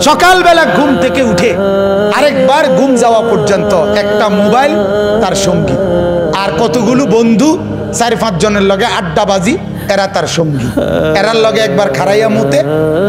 সকালবেলা ঘুম থেকে উঠে আরেকবার ঘুম যাওয়া পর্যন্ত একটা মোবাইল তার সঙ্গী, আর কতগুলো বন্ধু 4-5 জনের লগে আড্ডাবাজি, এরা তার সঙ্গী। এরার লগে একবার খারাইয়া মুতে,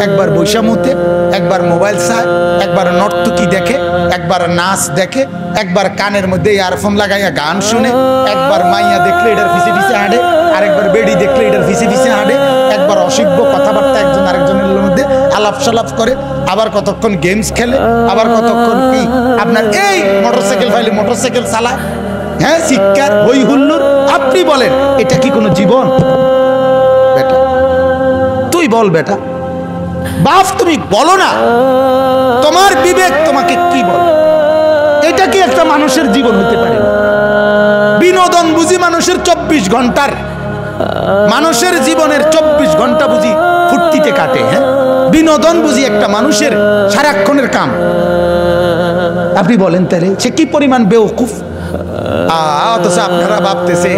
একবার বৈশা মুতে, একবার মোবাইল চায়, একবার নর্তকী দেখে, একবার নাচ দেখে, একবার কানের মধ্যে ইয়ারফোন লাগাইয়া গান শুনে, একবার মাইয়া দেখলে এটার পিছে পিছে হাঁটে, আরেকবার বেড়ি দেখলে এটার পিছে পিছে হাঁটে, একবার অসভ্য কথাবার্তা একজন আরেকজনের মধ্যে আলাপ সালাপ করে, আবার কতক্ষণ গেমস খেলে, আবার কতক্ষণ কি আপনার এই মোটরসাইকেল ফাইলে মোটরসাইকেল চালায়, হ্যাঁ, শিক্ষার হই হুল্লোড়। আপনি বলেন এটা কি কোনো জীবন? বেটা তুই বল, বেটা বাপ তুমি বলো না, তোমার বিবেক তোমাকে কি বল? এটা কি একটা মানুষের জীবন হতে পারে? বিনোদন বুঝি মানুষের 24 ঘন্টার, মানুষের জীবনের 24 ঘন্টা বুঝি ফুর্তিতে কাটে? হ্যাঁ, বিনোদন বুঝি একটা মানুষের সারাক্ষণের কাম? আপনি বলেন তাহলে সে কি পরিমাণ বেওকুফ? অথচ আপনারা ভাবতেছে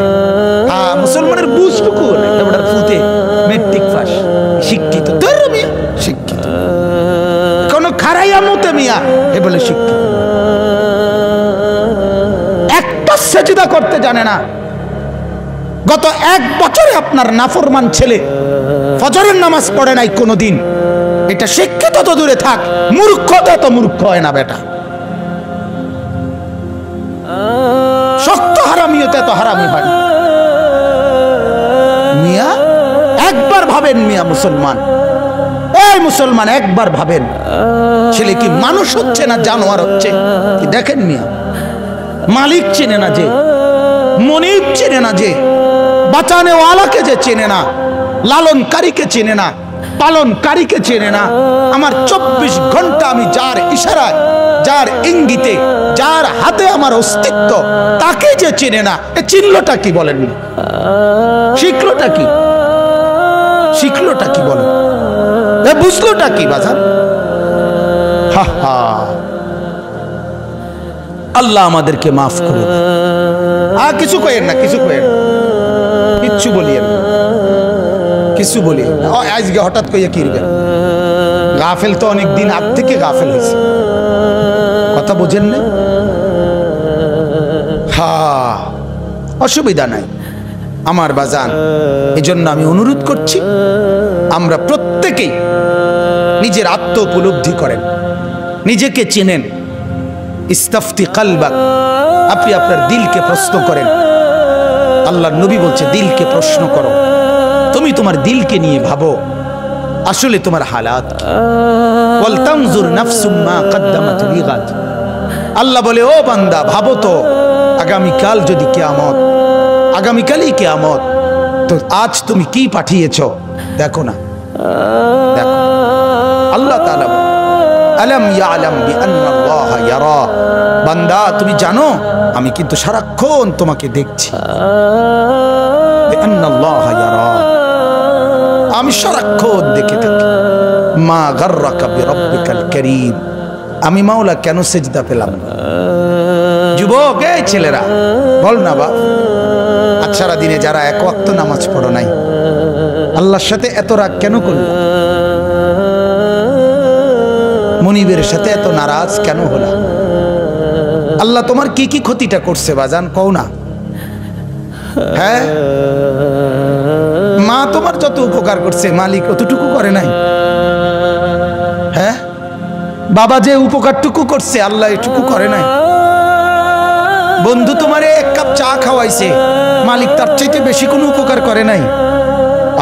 মুসলমানের বুঝটুকু ফুতে মেট্রিক পাস, শিক্ষিত, শিক্ষিত, কোন খারাইয়া মতে মিয়া এ বলে শিক্ষিত। একটা সেজদা করতে জানে না। গত 1 বছরে আপনার নাফরমান ছেলে ফজরের নামাজ পড়ে নাই কোনোদিন। এটা শিক্ষিত তো দূরে থাক, মূর্খতা তো মূর্খ হয় না বেটা। শক্ত হারামিতে তো হারামি হয় না মিয়া। একবার ভাবেন মিয়া মুসলমান, এই মুসলমান একবার ভাবেন, ছেলে কি মানুষ হচ্ছে না জানোয়ার হচ্ছে? দেখেন মিয়া, মালিক চেনে না যে, মনিব চেনে না যে, বাঁচানেওয়ালাকে যে চেনে না, লালনকারীকে চেনে না, পালনকারীকে চেনে না। আমার 24 ঘন্টা আমি যার ইশারায়, যার ইঙ্গিতে, যার হাতে আমার অস্তিত্ব, তাকে যে চেনে না, এ চিনলটা কি বলেন? শিখলোটা কি? শিখলোটা কি বলেন? এ বুঝলোটা কি বাজার? হা হা, আল্লাহ আমাদেরকে মাফ করুন। কিছু কইেন না, কিছু কইেন, কিচ্ছু বলিয়েন, কিছু বলিয়েন না। আজকে হঠাৎ কইয়া কি করবেন? গাফেল তো অনেক দিন আগ থেকে গাফেল হয়েছে, কথা বোঝেন না? হ্যাঁ, অসুবিধা নাই আমার বাজান। এজন্য আমি অনুরোধ করছি, আমরা প্রত্যেকেই নিজের আত্ম উপলব্ধি করেন, নিজেকে চেনেন। ইস্তাফতি কালবাক, আপনি আপনার দিলকে প্রশ্ন করেন। আল্লাহর নবী বলছে দিলকে প্রশ্ন করো, তুমি তোমার দিলকে নিয়ে ভাবো আসলে তোমার হালাত। ওয়াল তানজুর নাফসুম মা কদ্দামাত লিগাদ, আল্লাহ বলে ও বান্দা ভাবো তো, আগামীকাল যদি কিয়ামত, আগামীকালই কিয়ামত, তো আজ তুমি কি পাঠিয়েছো দেখো না, দেখো। আল্লাহ তাআলা আলাম ইয়ালাম বিআন্নাল্লাহা ইয়ারা, বান্দা তুমি জানো আমি কিন্তু সারাক্ষণ তোমাকে দেখছি। বিআন্নাল্লাহা ইয়ারা, আমি সারাক্ষণ দেখে থাকি। মা গাররাকা বিরাব্বিকাল কারীম, আমি মাওলা কেন সেজদা পেলাম না? যুবক, এই ছেলেরা বল না বাপ, আজ সারা দিনে যারা 1 ওয়াক্ত নামাজ পড়ো নাই, আল্লাহর সাথে এত রাগ কেন করল? মনিবের সাথে এত নারাজ কেন হলো? আল্লাহ তোমার কি কি ক্ষতিটা করছে বাজান কও না? হ্যাঁ, মা তোমার যত উপকার করছে মালিক অতটুকু করে নাই? হ্যাঁ, বাবা যে উপকারটুকু করছে আল্লাহ এটুকু করে নাই? বন্ধু তোমারে 1 কাপ চা খাওয়াইছে, মালিক তার চাইতে বেশি কোনো উপকার করে নাই?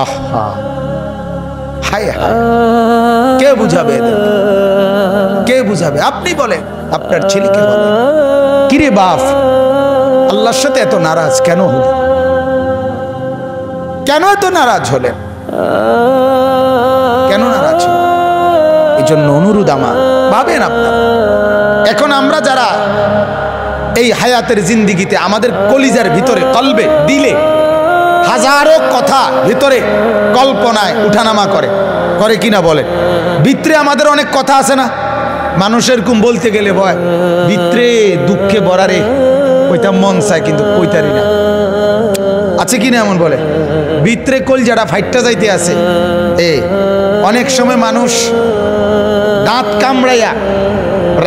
আহা, হায় হায়, কে বুঝাবে এদের? কে বুঝাবে? আপনি বলেন, আপনার ছেলেকে বলেন, কিরে বাপ আল্লাহর সাথে এত নারাজ কেন হলেন? কেন এত নারাজ হলেন? কেন নারাজ হলেন? এই জন্য অনুরোধ আমার, ভাবেন আপনারা। এখন আমরা যারা এই হায়াতের জিন্দিগিতে আমাদের কলিজার ভিতরে, কলবে, দিলে হাজারো কথা ভিতরে কল্পনায় উঠানামা করে, করে কিনা বলে? ভিতরে আমাদের অনেক কথা আছে না? মানুষের কুম বলতে গেলে ভয়, ভিতরে দুঃখে ভরারে, ওইটা মন চায় কিন্তু কইতারি না, আছে কিনা এমন বলে? ভিতরে কলজাটা ফাইটটা যাইতে আছে। অনেক সময় মানুষ দাঁত কামড়াইয়া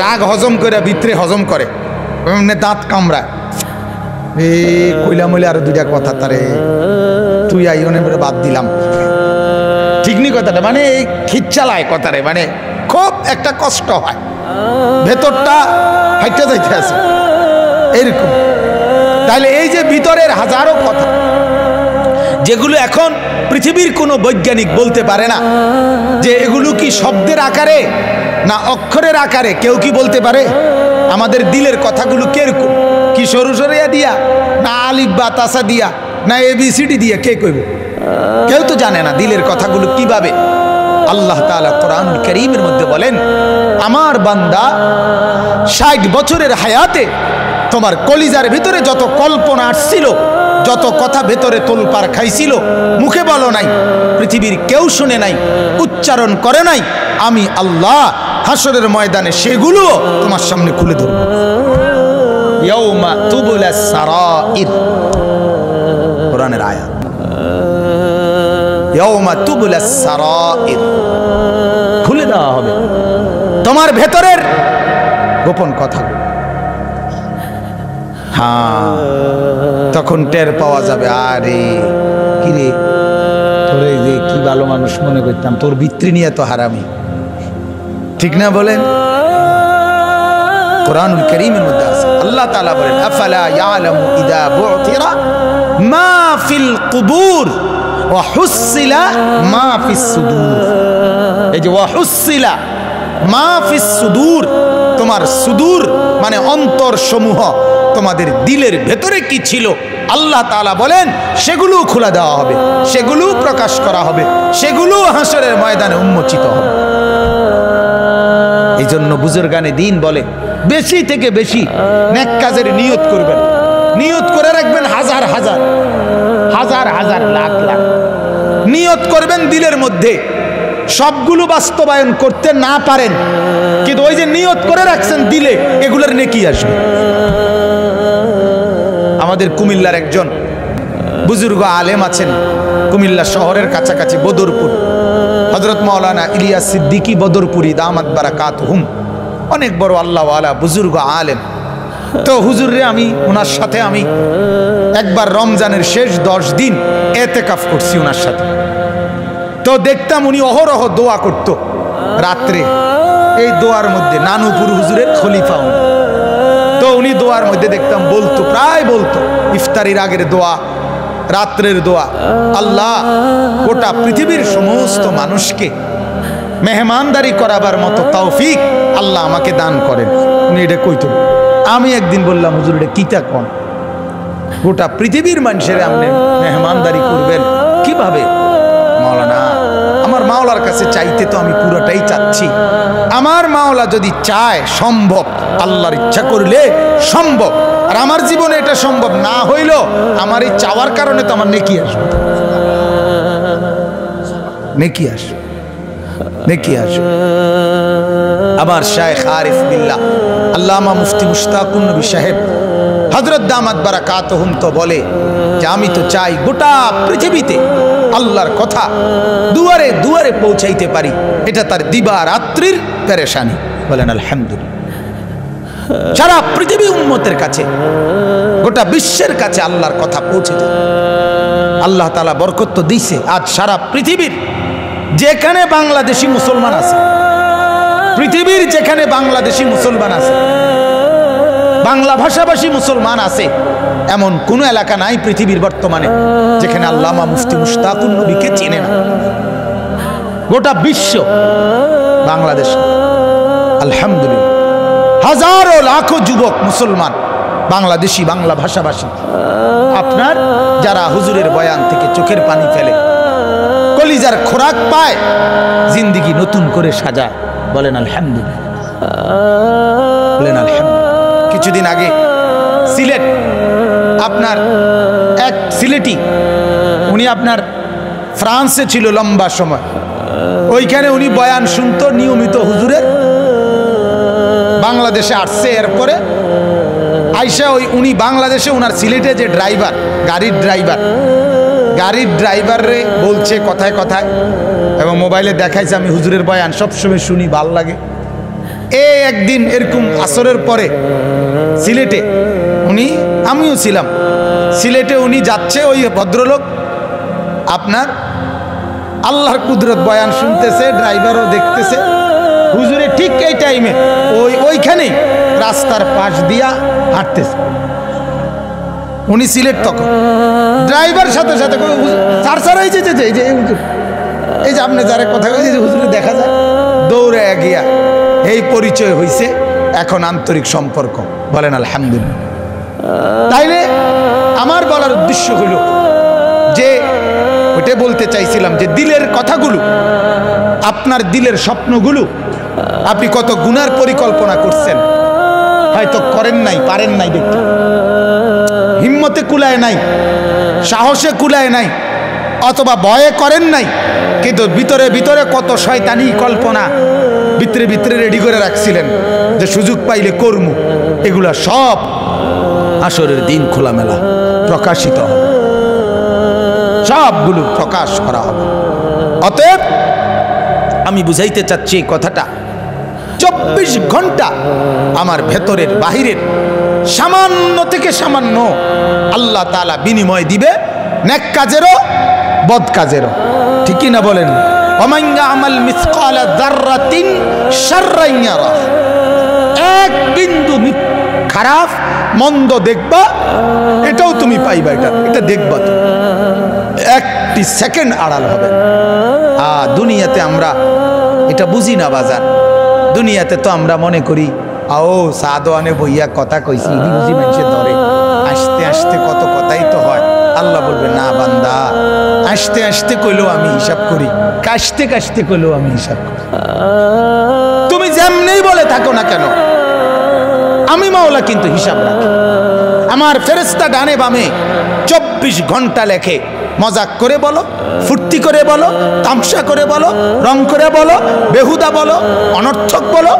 রাগ হজম করে ভিতরে হজম করে, দাঁত কামড়ায়। কইলা মইলে আরো দুইটা কথা তারে তুই আইনে বাদ দিলাম, ঠিক নি কথাটা, মানে এই খিচ্চালায় কথারে, মানে খুব একটা কষ্ট হয়, ভেতরটা ফাইটটা যাইতে আছে এরকম। তাহলে এই যে ভিতরের হাজারো কথা যেগুলো এখন পৃথিবীর কোনো বৈজ্ঞানিক বলতে পারে না যে এগুলো কি শব্দের আকারে না অক্ষরের আকারে, কেউ কি বলতে পারে? আমাদের দিলের কথাগুলো কিরকম, কি সরু সরিয়া দিয়া না আলিফ বা তাসা দিয়া না ABCD দিয়া, কে কইব? কেউ তো জানে না দিলের কথাগুলো কিভাবে। আল্লাহ তাআলা কোরআনুল কারীমের মধ্যে বলেন, আমার বান্দা 60 বছরের হায়াতে তোমার কলিজার ভিতরে যত কল্পনা আসছিল, যত কথা ভেতরে তোলপাড় খাইছিল, মুখে বলো নাই, পৃথিবীর কেউ শুনে নাই, উচ্চারণ করে নাই, আমি আল্লাহ হাসরের ময়দানে সেগুলো তোমার সামনে খুলে ধরব। ইয়াউমা তুবলাস সারাইর, কোরআনের আয়াত, ইয়াউমা তুবলাস সারাইর, খুলে দেওয়া হবে তোমার ভেতরের গোপন কথাগুলো। হ্যাঁ, তখন টের পাওয়া যাবে, আরে কিরে তোর এই যে কি ভালো মানুষ মনে করতাম, তোর ভিতরি নিয়ে তো হারামি, ঠিক না বলেন? কোরআনুল কারীমের মধ্যে আছে, আল্লাহ তাআলা বলেন, আফালা ইয়ালামু ইযা বু'থিরা মা ফিল কুবুর ওয়া হুসিলা মা ফিস সুদূর। এই যে ওয়া হুসিলা মা ফিস সুদূর, তোমার সুদূর মানে অন্তর সমূহ, তোমাদের দিলের ভেতরে কি ছিল আল্লাহ তাআলা বলেন সেগুলো খোলা দেওয়া হবে, সেগুলো প্রকাশ করা হবে, সেগুলো হাসরের ময়দানে উন্মোচিত হবে। এই জন্য বুজুর্গানে দিন বলে বেশি থেকে বেশি নেক কাজের নিয়ত করবেন, নিয়ত করে রাখবেন, হাজার হাজার হাজার হাজার লাখ লাখ নিয়ত করবেন দিলের মধ্যে। সবগুলো বাস্তবায়ন করতে না পারেন, কিন্তু ওই যে নিয়ত করে রাখছেন দিলে, এগুলোর নেকি আসবে। আমাদের কুমিল্লার একজন বুজুর্গ আলেম আছেন, কুমিল্লা শহরের কাছাকাছি বদরপুর, হযরত মাওলানা ইলিয়াস সিদ্দিকী বদরপুরি দামাত বারাকাতুহুম, অনেক বড় আল্লাহওয়ালা বুজুর্গ আলেম। তো হুজুরে আমি ওনার সাথে আমি একবার রমজানের শেষ 10 দিন এতেকাফ করছি ওনার সাথে। তো দেখতাম উনি অহরহ দোয়া করত রাত্রে, এই দোয়ার মধ্যে নানুপুর হুজুরের খলিফা উনি। তো উনি দোয়ার মধ্যে দেখতাম বলতো, প্রায় বলতো ইফতারির আগের দোয়া, রাত্রের দোয়া, আল্লাহ গোটা পৃথিবীর সমস্ত মানুষকে মেহমানদারি করাবার মতো তৌফিক আল্লাহ আমাকে দান করেন। উনি এটা কইতো। আমি একদিন বললাম, হুজুর এটা কিতা কোন, গোটা পৃথিবীর মানুষের আপনি মেহমানদারি করবেন কিভাবে? মাওলানা, আমার মাওলার কাছে চাইতে তো আমি পুরোটাই চাচ্ছি, আমার মাওলা যদি চায় সম্ভব, আল্লাহর ইচ্ছা করলে সম্ভব, আর আমার জীবনে এটা সম্ভব না হইল, আমার এই চাওয়ার কারণে তো আমার নেকি আসবে, নেকি আসবে, নেকি আসবে। আমার শায়েখ আরিফ বিল্লাহ আল্লামা মুফতি মুশতাকুন নবী সাহেব হযরত দামাত বারাকাতুহুম তো বলে যে আমি তো চাই গোটা পৃথিবীতে আল্লাহর কথা দুয়ারে দুয়ারে পৌঁছাইতে পারি, এটা তার দিবা রাত্রির পেরেশানি। বলেন আলহামদুলিল্লাহ। সারা পৃথিবী উম্মতের কাছে, গোটা বিশ্বের কাছে আল্লাহর কথা পৌঁছে যায়। আল্লাহ তাআলা বরকত তো দিয়েছে। আজ সারা পৃথিবীর যেখানে বাংলাদেশি মুসলমান আছে, পৃথিবীর যেখানে বাংলাদেশি মুসলমান আছে, বাংলা ভাষাভাষী মুসলমান আছে, এমন কোন এলাকা নাই পৃথিবীর বর্তমানে যেখানে আল্লামা মুফতি মুশতাকুন নবীকে চেনে না। গোটা বিশ্ব বাংলাদেশ, আলহামদুলিল্লাহ, হাজারো লাখো যুবক মুসলমান বাংলাদেশি, বাংলা ভাষাভাষী, আপনার যারা হুজুরের বয়ান থেকে চোখের পানি ফেলে, কলিজার খোরাক পায়, জিন্দেগি নতুন করে সাজায়। বলেন আলহামদুলিল্লাহ, বলেন আলহামদুলিল্লাহ। কিছুদিন আগে সিলেট, আপনার এক সিলেটি, উনি আপনার ফ্রান্সে ছিল লম্বা সময়, ওইখানে উনি বয়ান শুনতো নিয়মিত হুজুরের। বাংলাদেশে আসছে, এরপরে আইসা উনি বাংলাদেশে ওনার সিলেটে যে ড্রাইভার, গাড়ির ড্রাইভার, গাড়ির ড্রাইভার রে বলছে কথায় কথায়, এবং মোবাইলে দেখাইছে, আমি হুজুরের বয়ান সবসময় শুনি, ভাল লাগে। একদিন এরকম আসরের পরে সিলেটে আমিও ছিলাম সিলেটে, উনি যাচ্ছে, ওই ভদ্রলোক আপনার আল্লাহর কুদরত বয়ান শুনতেছে, ড্রাইভারও দেখতেছে, হুজুরে ঠিক এই টাইমে ওইখানেই রাস্তার পাশ দিয়া হাঁটতেছে। উনি সিলেট, তখন ড্রাইভার সাথে সাথে চার এই যে হুজুর, এই যে আপনি যারা কথা কই, হুজুরে দেখা যায়, দৌড়ে গিয়া এই পরিচয় হইছে, এখন আন্তরিক সম্পর্ক। বলেন আলহামদুলিল্লাহ। তাইলে আমার বলার উদ্দেশ্য হলো যে ওইটা বলতে চাইছিলাম যে দিলের কথাগুলো, আপনার দিলের স্বপ্নগুলো, আপনি কত গুনার পরিকল্পনা করছেন, হয়তো করেন নাই, পারেন নাই, দেখতে হিম্মতে কুলায় নাই, সাহসে কুলায় নাই, অথবা ভয়ে করেন নাই, কিন্তু ভিতরে ভিতরে কত শয়তানি কল্পনা ভিতরে ভিতরে রেডি করে রাখছিলেন যে সুযোগ পাইলে কর্ম, এগুলা সব আসরের দিন খোলামেলা প্রকাশিত হবে, সবগুলো প্রকাশ করা হবে। অতএব আমি বুঝাইতে চাচ্ছি এই কথাটা, 24 ঘন্টা আমার ভেতরের বাহিরের সামান্য থেকে সামান্য আল্লাহ তাআলা বিনিময় দিবে, নেক কাজেরও বদ কাজেরও। ঠিকই না বলেন? ওমান ইয়ামাল মিসকালা যাররাতিন শাররান ইয়ারা, এক বিন্দু খারাপ মন্দ দেখবা, এটাও তুমি পাইবা, এটা দেখবা, তো একটি সেকেন্ড আড়াল হবে। দুনিয়াতে আমরা এটা বুঝি না বাজার, দুনিয়াতে তো আমরা মনে করি আও সাদওয়ানে বইয়া কথা কইছি, বুঝি মানুষে ধরে, আসতে আসতে কত কথাই তো হয়। আল্লাহ বলবে না বান্দা, আসতে আসতে কইলেও আমি হিসাব করি, কাশতে কাশতে কইলেও আমি হিসাব করি। তুমি যেমনি বলে থাকো না কেন, আমি মাওলা কিন্তু হিসাব রাখি। আমার ফেরেশতা ডানে বামে 24 ঘন্টা লেখে। মজাক করে বলো, ফুর্তি করে বলো, তামসা করে বলো, রং করে বলো, বেহুদা বলো, অনর্থক বলো,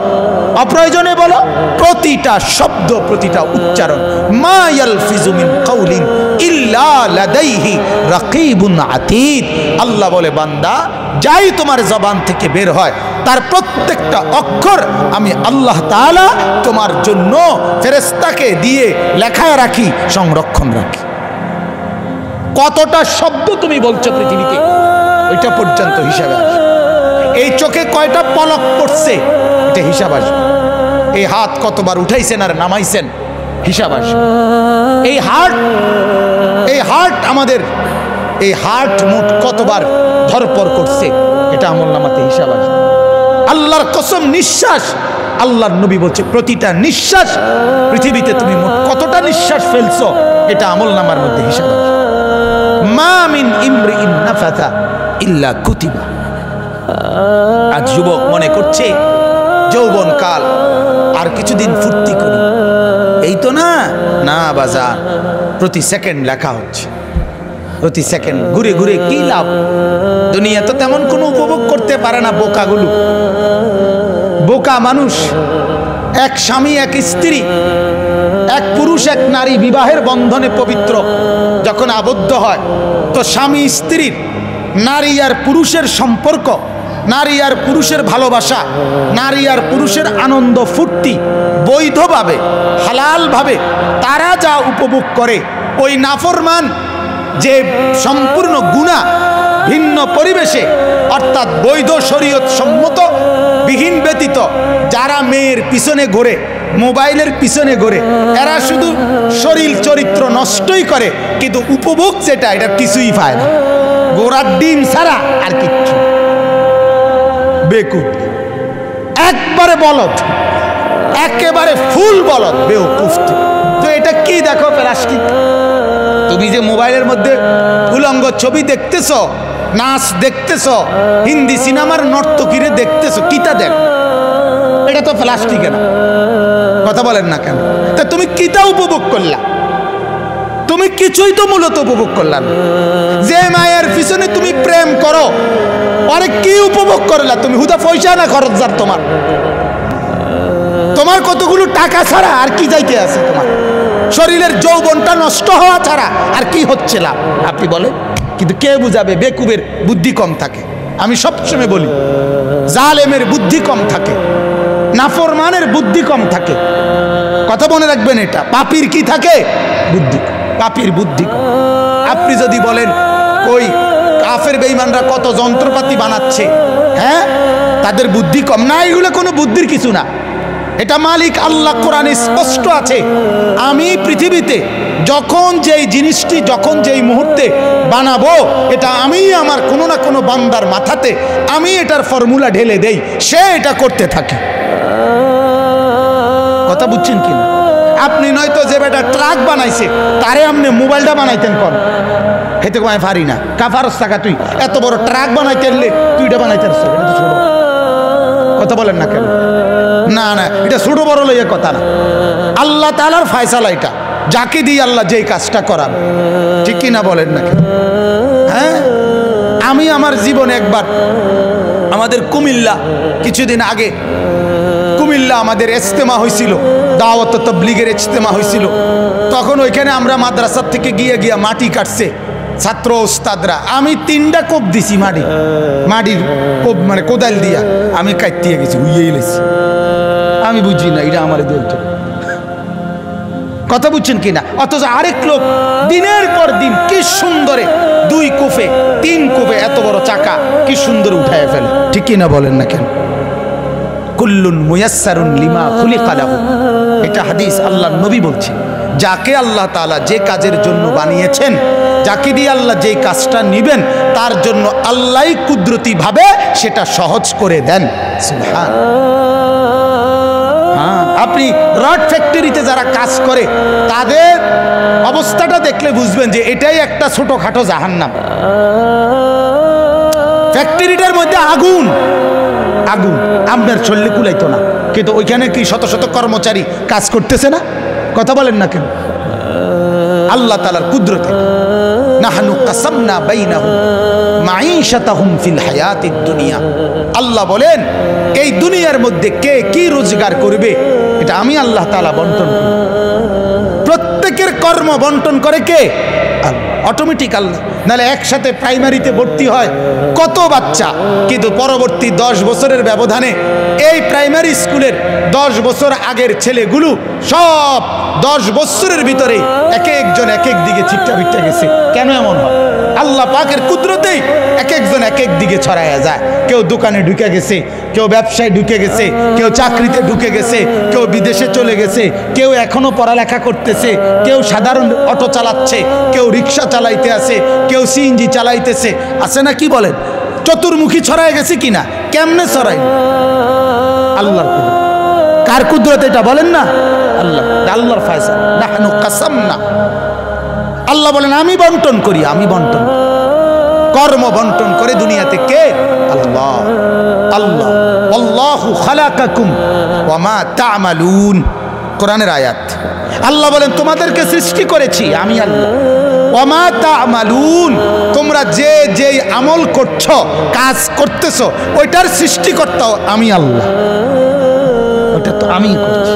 অপ্রয়োজনে বলো, প্রতিটা শব্দ, প্রতিটা উচ্চারণ, মা ইয়ালফিজু মিন কাউলিন ইল্লা লাদাইহি রাকিবুন আতীদ। আল্লাহ বলে বান্দা, যাই তোমার জবান থেকে বের হয় তার প্রত্যেকটা অক্ষর আমি আল্লাহ তাআলা তোমার জন্য ফেরেশতাকে দিয়ে লেখায় রাখি, সংরক্ষণ রাখি। কতটা শব্দ তুমি বলছো পৃথিবীতে, ওইটা পর্যন্ত হিসাবে আসবে। এই চোখে কয়টা পলক পড়ছে, এটা হিসাব আসবে। এই হাত কতবার উঠাইছেন আর নামাইছেন, হিসাব আসবে। এই হার্ট আমাদের, এই হার্ট মোট কতবার ধরপড় করছে, এটা আমলনামাতে হিসাব আসবে। আল্লাহর কসম, নিঃশ্বাস, আল্লাহর নবী বলছে প্রতিটা নিঃশ্বাস, পৃথিবীতে তুমি মোট কতটা নিঃশ্বাস ফেলছো, এটা আমলনামার মধ্যে হিসাব আসবে। মা মিন ইমরিইন নাফাথা ইল্লা কুতিবা। আজ যুবক মনে করছে যৌবন কাল, আর কিছুদিন ফুর্তি করি, এই তো না, না বাজার, প্রতি সেকেন্ড লেখা হচ্ছে, প্রতি সেকেন্ড ঘুরে ঘুরে কি লাভ? দুনিয়া তো তেমন কোনো উপভোগ করতে পারে না বোকাগুলো। বোকা মানুষ, এক স্বামী এক স্ত্রী, এক পুরুষ এক নারী বিবাহের বন্ধনে পবিত্র যখন আবদ্ধ হয়, তো স্বামী স্ত্রীর, নারী আর পুরুষের সম্পর্ক, নারী আর পুরুষের ভালোবাসা, নারী আর পুরুষের আনন্দ ফুর্তি বৈধভাবে, হালালভাবে তারা যা উপভোগ করে, ওই নাফরমান যে সম্পূর্ণ গুনাহ ভিন্ন পরিবেশে, অর্থাৎ বৈধ শরীয়ত সম্মত বিহীন ব্যতীত যারা মেয়ের পিছনে ঘোরে, মোবাইলের পিছনে ঘোরে, এরা শুধু শরীর চরিত্র নষ্টই করে, কিন্তু উপভোগ যেটা, এটা কিছুই পায় না, গোড়ার ডিম ছাড়া আর কিচ্ছু। বেকুব, একবারে বলদ, একেবারে ফুল বলদ, বেউকুফ। তো এটা কি দেখো প্লাস্টিক? তুমি যে মোবাইলের মধ্যে উলঙ্গ ছবি দেখতেছ, নাচ দেখতেছ, হিন্দি সিনেমার নর্তকীরে দেখতেছ, কিতা দেখ, এটা তো প্লাস্টিকে না। কথা বলেন না কেন? তা তুমি কিতা উপভোগ করলা? তুমি কিছুই তো মূলত উপভোগ করলা না। যে মায়ের পিছনে তুমি প্রেম করো, আরে কি উপভোগ করলা তুমি? হুদা পয়সা না খরচ যার তোমার, তোমার কতগুলো টাকা ছাড়া আর কি যাইতে আছে? তোমার শরীরের যৌবনটা নষ্ট হওয়া ছাড়া আর কি হচ্ছে লাভ? আপনি বলেন কিন্তু কে বুঝাবে? বেকুবের বুদ্ধি কম থাকে। আমি সবসময় বলি, জালেমের বুদ্ধি কম থাকে, নাফরমানের বুদ্ধি কম থাকে। কথা মনে রাখবেন, এটা পাপীর কি থাকে? বুদ্ধি। পাপীর বুদ্ধি কম। আপনি যদি বলেন কই কাফের বেঈমানরা কত যন্ত্রপাতি বানাচ্ছে, হ্যাঁ, তাদের বুদ্ধি কম না, এগুলো কোনো বুদ্ধির কিছু না। এটা মালিক আল্লাহ কোরআনে স্পষ্ট আছে, আমি পৃথিবীতে যখন যেই জিনিসটি যখন যেই মুহূর্তে বানাবো, এটা আমি আমার কোনো না কোনো বান্দার মাথাতে আমি এটার ফর্মুলা ঢেলে দেই, সে এটা করতে থাকে। কথা বুঝছেন কিনা? আপনি নয়তো যে বেটা ট্রাক বানাইছে তারে আপনি মোবাইলটা বানাইতেন কোন হেতে কমায় পারি না, কাফারস টাকা তুই এত বড় ট্রাক বানাইতে এলে তুই এটা বানাইতে কথা বলেন না কেন? না না, এটা ছোট বড় লইয়া কথা না, আল্লাহ তাআলার ফয়সালা এটা, যাকে দিয়ে আল্লাহ যেই কাজটা করান, ঠিক কিনা বলেন না কেন? হ্যাঁ, আমি আমার জীবনে একবার আমাদের কুমিল্লা কিছুদিন আগে কুমিল্লা আমাদের ইজতেমা হয়েছিল, দাওয়াত তাবলীগের ইজতেমা হয়েছিল। তখন ওইখানে আমরা মাদ্রাসার থেকে গিয়ে মাটি কাটছে ছাত্র ওস্তাদরা। আমি 3টা কোপ দিছি, মাটির কোপ মানে কোদাল দিয়া আমি কাটতে গেছি, হুইয়ে গেছি। আমি বুঝি না এটা আমার দিতে, কথা বুঝছেন কিনা? অথচ আরেক লোক দিনের পর দিন কি সুন্দরে 2 কোপে 3 কোপে এত বড় চাকা কি সুন্দর উঠায় ফেলে, ঠিক কিনা বলেন না কেন? কুল্লুন মুয়াসসারুন লিমা খুলিকা লাহু, এটা হাদিস, আল্লাহর নবী বলছেন, যাকে আল্লাহ তাআলা যে কাজের জন্য বানিয়েছেন, যাকে দিয়ে আল্লাহ যেই কাজটা নিবেন, তার জন্য আল্লাহই কুদরতি ভাবে সেটা সহজ করে দেন। সুবহান। আপনি রড ফ্যাক্টরিতে যারা কাজ করে তাদের অবস্থাটা দেখলে বুঝবেন যে এটাই একটা ছোটখাটো জাহান্নাম। ফ্যাক্টরিটার মধ্যে আগুন, আপনার চললে কুলাইতো না, কিন্তু ওইখানে কি শত শত কর্মচারী কাজ করতেছে না? কথা বলেন না কেন? আল্লাহ তাআলার কুদরতে। নাহনু কাসামনা বাইনাহুম মাঈশাতাহুম ফিল হায়াতিদ দুনিয়া, আল্লাহ বলেন এই দুনিয়ার মধ্যে কে কি রোজগার করবে এটা আমি আল্লাহ তাআলা বন্টন করি। প্রত্যেকের কর্ম বন্টন করে কে? অটোমেটিক আল্লাহ। নাহলে একসাথে প্রাইমারিতে ভর্তি হয় কত বাচ্চা, কিন্তু পরবর্তী 10 বছরের ব্যবধানে এই প্রাইমারি স্কুলের 10 বছর আগের ছেলেগুলো সব 10 বছরের ভিতরে এক একজন এক এক দিকে ছিটটা ফিটটা গেছে। কেন এমন হয়? আল্লাহ পাকের কুদরতেই এক একজন এক এক দিকে ছড়ায়া যায়। কেউ দোকানে ঢুকে গেছে, কেউ ব্যবসায় ঢুকে গেছে, কেউ চাকরিতে ঢুকে গেছে, কেউ বিদেশে চলে গেছে, কেউ এখনো পড়ালেখা করতেছে, কেউ সাধারণ অটো চালাচ্ছে, কেউ রিক্সা চালাইতে আছে, কেউ সিএনজি চালাইতেছে, আছে না? কি বলেন? চতুর্মুখী ছড়ায় গেছে কিনা? কেমনে ছড়াই? আল্লাহর কুদরত। কার কুদরত এটা বলেন না? আল্লাহ, আল্লাহর ফয়সালা। নাহনু কাসামনা, আল্লাহ বলেন আমি বন্টন করি, আমি বন্টন। কর্ম বন্টন করে দুনিয়াতে কে? আল্লাহ। আল্লাহ আল্লাহু খালাকাকুম ওয়া মা তা'মালুন, কোরআনের আয়াত। আল্লাহ বলেন তোমাদেরকে সৃষ্টি করেছি আমি আল্লাহ। ওয়া মা তা'মালুন, তোমরা যে যেই আমল করছো, কাজ করতেছো, ওইটার সৃষ্টিকর্তাও আমি আল্লাহ। ওটা তো আমি করছি,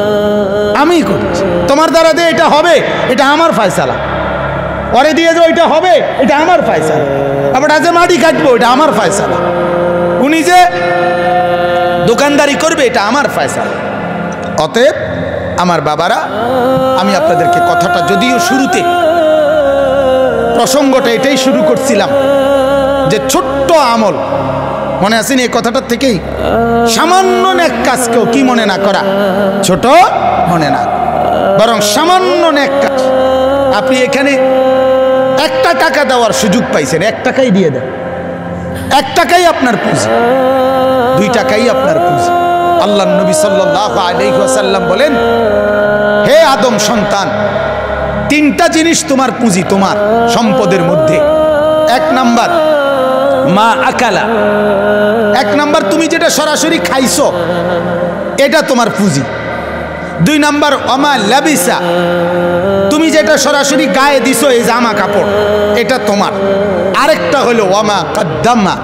আমি করছি। তোমার দ্বারা দিয়ে এটা হবে, এটা আমার ফয়সালা। ওরে দিয়ে যে ওইটা হবে, এটা আমার ফয়সালা। আবার আজ মাটি কাটবো, এটা আমার ফয়সালা। উনি যে দোকানদারি করবে, এটা আমার ফয়সালা। অতএব আমার বাবারা, আমি আপনাদেরকে কথাটা যদিও শুরুতে প্রসঙ্গটা এটাই শুরু করছিলাম যে ছোট্ট আমল, মনে আছেন এই কথাটার থেকেই, সামান্য নেক কাজকেও কি মনে না করা, ছোট মনে না, বরং সামান্য নেক কাজ। আপনি এখানে 1 টাকা দেওয়ার সুযোগ পাইছেন, 1 টাকাই দিয়ে দেন। 1 টাকাই আপনার পুঁজি, 2 টাকাই আপনার পুঁজি। আল্লাহ নবী সাল্লাল্লাহু আলাইহি ওয়াসাল্লাম বলেন, হে আদম সন্তান, 3টা জিনিস তোমার পুঁজি, তোমার সম্পদের মধ্যে। 1 নাম্বার মা আকালা, 1 নাম্বার তুমি যেটা সরাসরি খাইছো এটা তোমার পুঁজি। 2 নাম্বার ওমা লাবিসা, তুমি যেটা সরাসরি গায়ে দিছো, এই জামা কাপড়, এটা তোমার। আরেকটা হলো ওমা কাদ্দামা,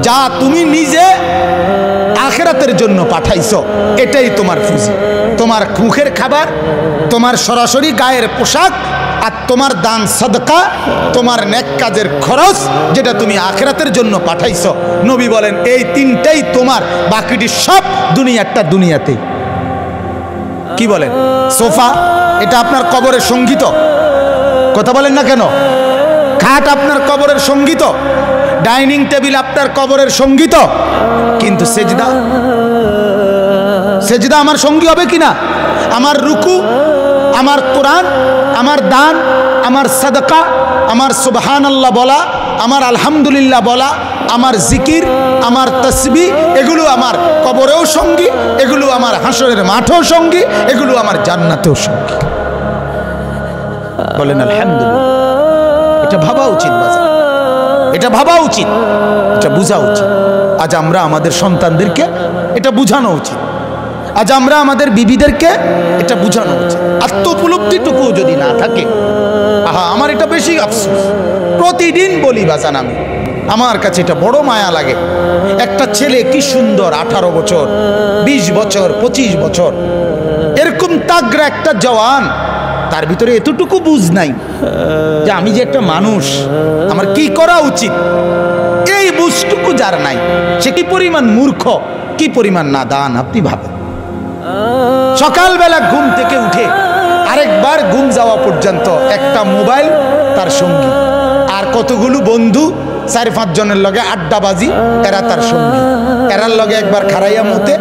যা তুমি নিজে আখিরাতের জন্য পাঠাইছো এটাই তোমার পুঁজি। তোমার মুখের খাবার, তোমার সরাসরি গায়ের পোশাক, আর তোমার দান সাদকা, তোমার নেক কাজের খরচ যেটা তুমি আখিরাতের জন্য পাঠাইছো। নবী বলেন এই তিনটাই তোমার, বাকিটি সব দুনিয়াটা দুনিয়াতে। কি বলেন? সোফা এটা আপনার কবরের সঙ্গীত, কথা বলেন না কেন? খাট আপনার কবরের সঙ্গীত, ডাইনিং টেবিল আপনার কবরের সঙ্গীত, কিন্তু সেজদা, সেজদা আমার সঙ্গী হবে কিনা? আমার রুকু, আমার কোরআন, আমার দান, আমার সাদকা, আমার সুবহানাল্লাহ বলা, আমার আলহামদুলিল্লাহ বলা, আমার জিকির, আমার তাসবিহ, এগুলো আমার কবরেও সঙ্গী, এগুলো আমার হাসরের মাঠেও সঙ্গী, এগুলো আমার জান্নাতেও সঙ্গী। বলেন আলহামদুলিল্লাহ। এটা ভাবা উচিত বাজার, এটা ভাবা উচিত, এটা বোঝা উচিত। আজ আমরা আমাদের সন্তানদেরকে এটা বুঝানো উচিত, আজ আমরা আমাদের বিবিদেরকে এটা বুঝানো উচিত। আত্ম উপলব্ধিটুকু যদি না থাকে, আহা আমার এটা বেশি আফসোস। প্রতিদিন বলি বাজান, আমি আমার কাছে এটা বড় মায়া লাগে। একটা ছেলে কি সুন্দর, 18 বছর, 20 বছর, 25 বছর, এরকম তাগড়া একটা জওয়ান, তার ভিতরে এতটুকু বুঝ নাই যে আমি যে একটা মানুষ, আমার কি করা উচিত। এই বুঝটুকু যার নাই, সে কি পরিমাণ মূর্খ, কি পরিমাণ নাদান আপনি ভাবেন। সকালবেলা ঘুম থেকে উঠে আরেকবার ঘুম যাওয়া পর্যন্ত একটা মোবাইল তার সঙ্গী, আর কতগুলো বন্ধু 4-5 জনের লগে আড্ডাবাজি, এরা তার সঙ্গী। এরার লগে একবার খারাইয়া মতে,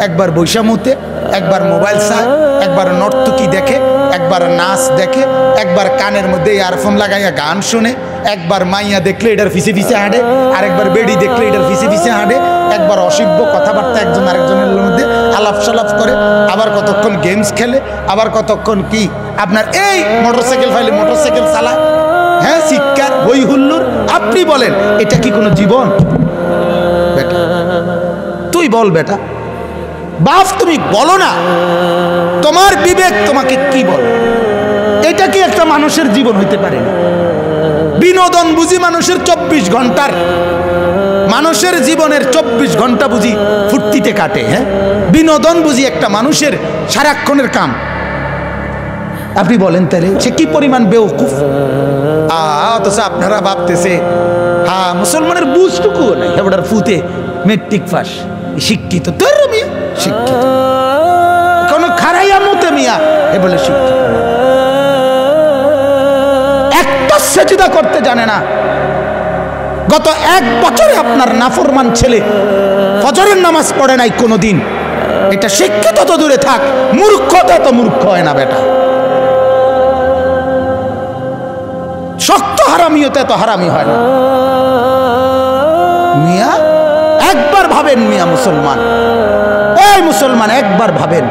একবার বৈশা মতে, একবার মোবাইল চায়, একবার নর্তকী দেখে, একবার নাচ দেখে, একবার কানের মধ্যে ইয়ারফোন লাগাইয়া গান শুনে, একবার মাইয়া দেখলে এটার ফিসে ফিসে হাঁটে, আরেকবার বেড়ি দেখলে এটার ফিসে ফিসে হাঁটে, একবার অসভ্য কথাবার্তা একজন আরেকজনের মধ্যে আলাপ সালাপ করে, আবার কতক্ষণ গেমস খেলে, আবার কতক্ষণ কি আপনার এই মোটরসাইকেল ফাইলে মোটরসাইকেল চালায়, হ্যাঁ শিক্ষার হই হুল্লুর। আপনি বলেন এটা কি কোনো জীবন? বেটা তুই বল, বেটা বাপ তুমি বলো না, তোমার বিবেক তোমাকে কি বল? এটা কি একটা মানুষের জীবন হইতে পারে? বিনোদন বুঝি মানুষের 24 ঘন্টার, মানুষের জীবনের 24 ঘন্টা বুঝি ফুর্তিতে কাটে। হ্যাঁ, বিনোদন বুঝি একটা মানুষের সারাক্ষণের কাম। আপনি বলেন তাহলে সে কি পরিমাণ বেওকুফ। অথচ আপনারা ভাবতেছে হ্যাঁ মুসলমানের বুঝটুকু নাই, এবার ফুতে মেট্রিক পাস, শিক্ষিত তোর মিয়া, শিক্ষিত কোন খারাইয়া মতে মিয়া এ বলে শিক্ষিত। একটা সেজদা করতে জানে না। গত 1 বছরে আপনার নাফরমান ছেলে ফজরের নামাজ পড়ে নাই কোনোদিন। এটা শিক্ষিত তো দূরে থাক, মূর্খতা তো মূর্খ হয় না বেটা। শক্ত হারামিয়তে তো হারামি হয় না মিয়া। একবার ভাবেন মিয়া মুসলমান, এই মুসলমান একবার ভাবেন,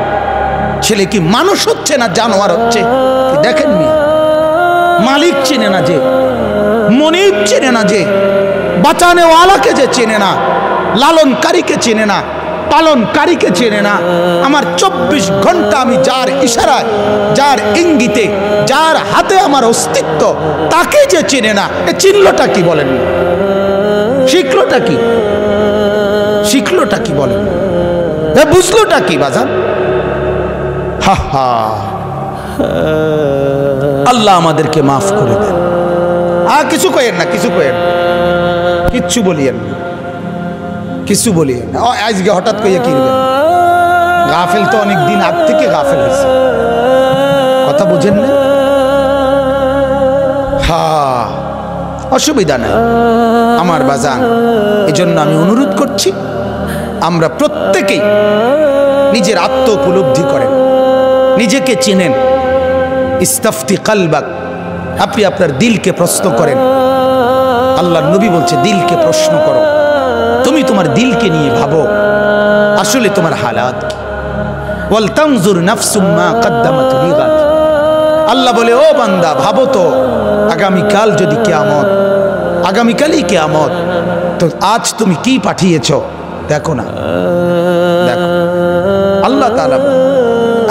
ছেলে কি মানুষ হচ্ছে না জানোয়ার হচ্ছে? দেখেন মিয়া, মালিক চেনে না যে, মনিব চেনে না যে, বাঁচানেওয়ালাকে যে চেনে না, লালনকারীকে চেনে না, পালনকারীকে চেনে না। আমার 24 ঘন্টা আমি যার ইশারায়, যার ইঙ্গিতে, যার হাতে আমার অস্তিত্ব, তাকে যে চেনে না, এ চিনলটা কি বলেন? শিখলোটা কি? শিখলোটা কি বলেন? এ বুঝলোটা কি বাজান? হা হা, আল্লাহ আমাদেরকে মাফ করে দেন। কিছু কইেন না, কিছু কইেন, কিচ্ছু বলিয়েন না, কিছু বলিয়েন না। আজকে হঠাৎ কইয়া কি গাফেল তো অনেক দিন আগ থেকে গাফেল হয়েছে, কথা বুঝেন না? হ্যাঁ, অসুবিধা নাই আমার বাজান। এই জন্য আমি অনুরোধ করছি, আমরা প্রত্যেকেই নিজের আত্ম উপলব্ধি করেন, নিজেকে চেনেন। ইস্তাফতি কালবাক, আপনি আপনার দিলকে প্রশ্ন করেন। আল্লাহর নবী বলছে দিলকে প্রশ্ন করো, তুমি তোমার দিলকে নিয়ে ভাবো আসলে তোমার হালাত কি। ওয়াল তানজুর নাফসুম মা কদ্দামাত লিগাদ। আল্লাহ বলে ও বান্দা ভাবো তো, আগামীকাল যদি কিয়ামত, আগামীকালই কিয়ামত, তো আজ তুমি কি পাঠিয়েছো দেখো না, দেখো। আল্লাহ তাআলা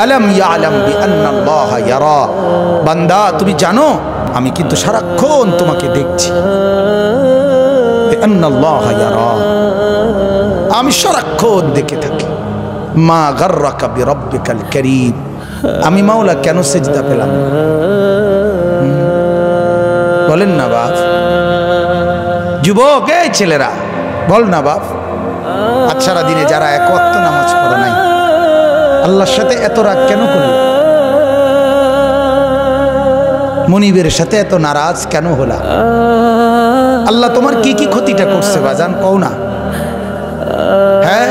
আলাম ইয়ালাম বিআন্নাল্লাহ ইয়ারা, বান্দা তুমি জানো আমি কিন্তু সারাক্ষণ তোমাকে দেখছি। আন্নাল্লাহা ইয়ারা, আমি সারাক্ষণ দেখে থাকি। মা গাররাকা বিরাব্বিকাল কারীম, আমি মাওলা কেন সিজদা পেলাম না? বলেন না বাপ, যুবক এই ছেলেরা বল না বাপ, আজ সারা দিনে যারা এক ওয়াক্ত নামাজ পড়ে নাই, আল্লাহর সাথে এত রাগ কেন করল? মনিবের সাথে এত নারাজ কেন হলা? আল্লাহ তোমার কি কি ক্ষতিটা করছে বাজান কও না? হ্যাঁ,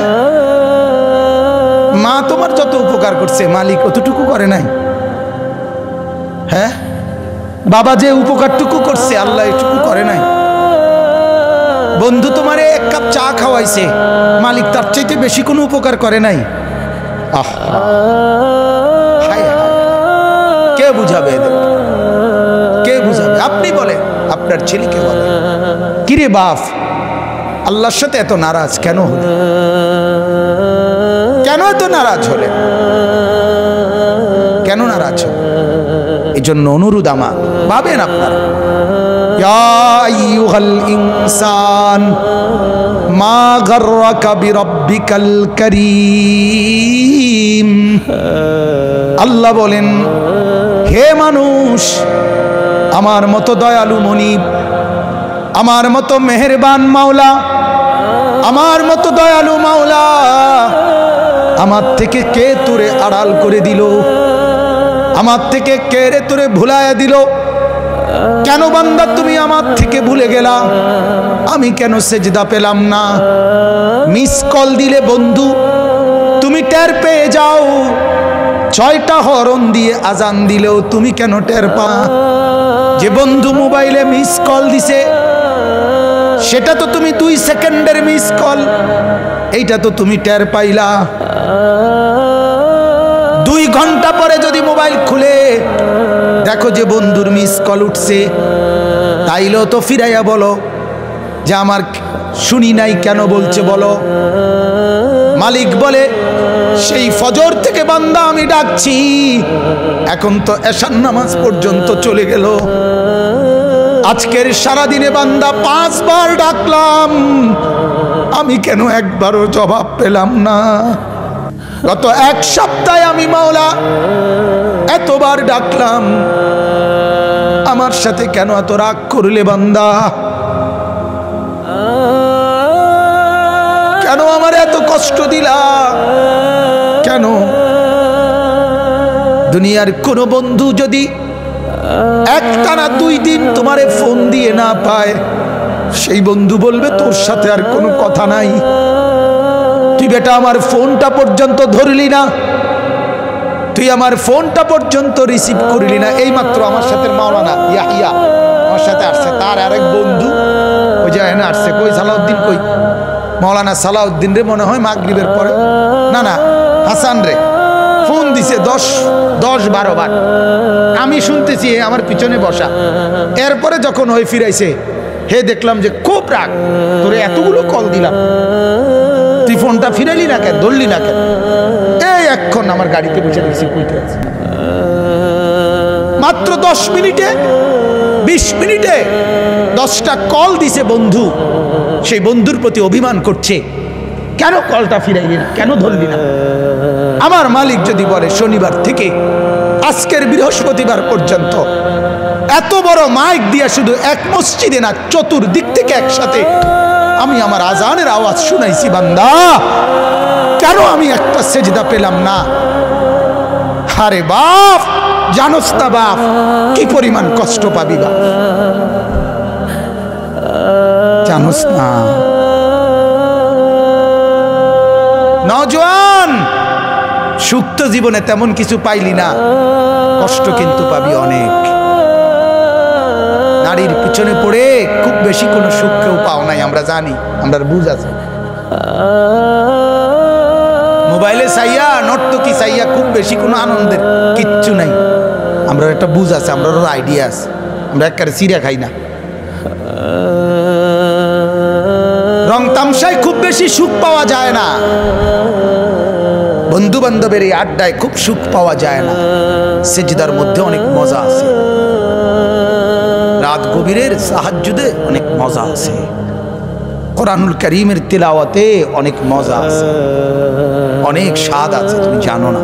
মা তোমার যত উপকার করছে মালিক অতটুকু করে নাই? হ্যাঁ, বাবা যে উপকারটুকু করছে আল্লাহ এটুকু করে নাই? বন্ধু তোমারে এক কাপ চা খাওয়াইছে, মালিক তার চাইতে বেশি কোনো উপকার করে নাই? কে বুঝাবে এদের? কে বুঝাবে? আপনি বলেন, আপনার ছেলেকে বলেন, কিরে বাপ আল্লাহর সাথে এত নারাজ কেন হলে? কেন এত নারাজ হলে? কেন নারাজ হলে? এই জন্য অনুরোধ আমার, ভাবেন আপনারা, ইয়া আইয়ুহাল ইনসান মা গাররাকা বিরাব্বিকাল কারীম। আল্লাহ বলেন, হে মানুষ, আমার মতো দয়ালু মনিব, আমার মতো মেহেরবান মাওলা, আমার মতো দয়ালু মাওলা, আমার থেকে কে তোরে আড়াল করে দিল? আমার থেকে কে রে তোরে ভুলাইয়া দিল? কেন বান্দা তুমি আমার থেকে ভুলে গেলা? আমি কেন সেজদা পেলাম না? মিস কল দিলে বন্ধু তুমি টের পেয়ে যাও, 6টা হরন দিয়ে আজান দিলেও তুমি কেন টের পা? যে বন্ধু মোবাইলে মিস কল দিছে সেটা তো তুমি 2 সেকেন্ডের মিস কল, এইটা তো তুমি টের পাইলা। 2 ঘন্টা পরে যদি মোবাইল খুলে দেখো যে বন্ধুর মিস কল উঠছে, তাইলেও তো ফিরাইয়া বলো যে আমার শুনি নাই, কেন বলছে বলো? মালিক বলে, সেই ফজর থেকে বান্দা আমি ডাকছি, এখন তো এশার নামাজ পর্যন্ত চলে গেল। আজকের সারাদিনে বান্দা 5 বার ডাকলাম, আমি কেন একবারও জবাব পেলাম না? গত 1 সপ্তাহে আমি মাওলা এতবার ডাকলাম, আমার সাথে কেন এত রাগ করলে বান্দা? কেন আমার এত কষ্ট দিলা? কেন? দুনিয়ার কোন বন্ধু যদি একটানা 2 দিন তোমারে ফোন দিয়ে না পায়, সেই বন্ধু বলবে তোর সাথে আর কোনো কথা নাই। তুই বেটা আমার ফোনটা পর্যন্ত ধরলি না, তুই আমার ফোনটা পর্যন্ত রিসিভ করলি না। এইমাত্র আমার সাথে মাওলানা ইয়াহিয়া আমার সাথে আসছে, তার আরেক বন্ধু ওই যে এখানে আসছে, কই সালাউদ্দিন, কই মাওলানা সালাউদ্দিন রে মনে হয় মাগরিবের পরে, না না হাসান রে ফোন দিছে 10-12 বার, আমি শুনতেছি, আমার পিছনে বসা। এরপরে যখন ওই ফিরাইছে, হে দেখলাম যে খুব রাগ, তোরে এতগুলো কল দিলাম, তুই ফোনটা ফিরাইলি না কেন, ধরলি না কেন? এই এখন আমার গাড়িতে বসে দেখছি কইতে আছে, মাত্র 10 মিনিটে 20 মিনিটে 10টা কল দিছে বন্ধু। সেই বন্ধুর প্রতি অভিমান করছে, কেন কলটা ফিরাইলি না, কেন ধরলি না? আমার মালিক যদি বলে শনিবার থেকে আজকের বৃহস্পতিবার পর্যন্ত এত বড় মাইক দিয়া শুধু এক মসজিদে না, চতুর্দিক থেকে একসাথে আমি আমার আজানের আওয়াজ শুনাইছি, বান্দা কেন আমি একটা সেজদা পেলাম না? আরে বাপ, জানোস না বাপ কি পরিমাণ কষ্ট পাবি বাপ, জানোস না? নওজোয়ান, সুখ তো জীবনে তেমন কিছু পাইলি না, কষ্ট কিন্তু পাবি অনেক। নারীর পিছনে পড়ে খুব বেশি কোনো সুখ কেউ পাও নাই, আমরা জানি, আমরা বুঝ আছে। মোবাইলে চাইয়া, নর্তকী চাইয়া খুব বেশি কোনো আনন্দের কিচ্ছু নাই, আমরা একটা বুঝ আছে, আমরা আইডিয়া আছে, আমরা একবারে চিড়া খাই না। রং তামসায় খুব বেশি সুখ পাওয়া যায় না, বন্ধু বান্ধবের এই আড্ডায় খুব সুখ পাওয়া যায় না। সেজদার মধ্যে অনেক মজা আছে, রাত গভীরের তাহাজ্জুদে অনেক মজা আছে। কোরআনুল কারীমের তিলাওয়াতে অনেক মজা আছে, অনেক স্বাদ আছে, তুমি জানো না।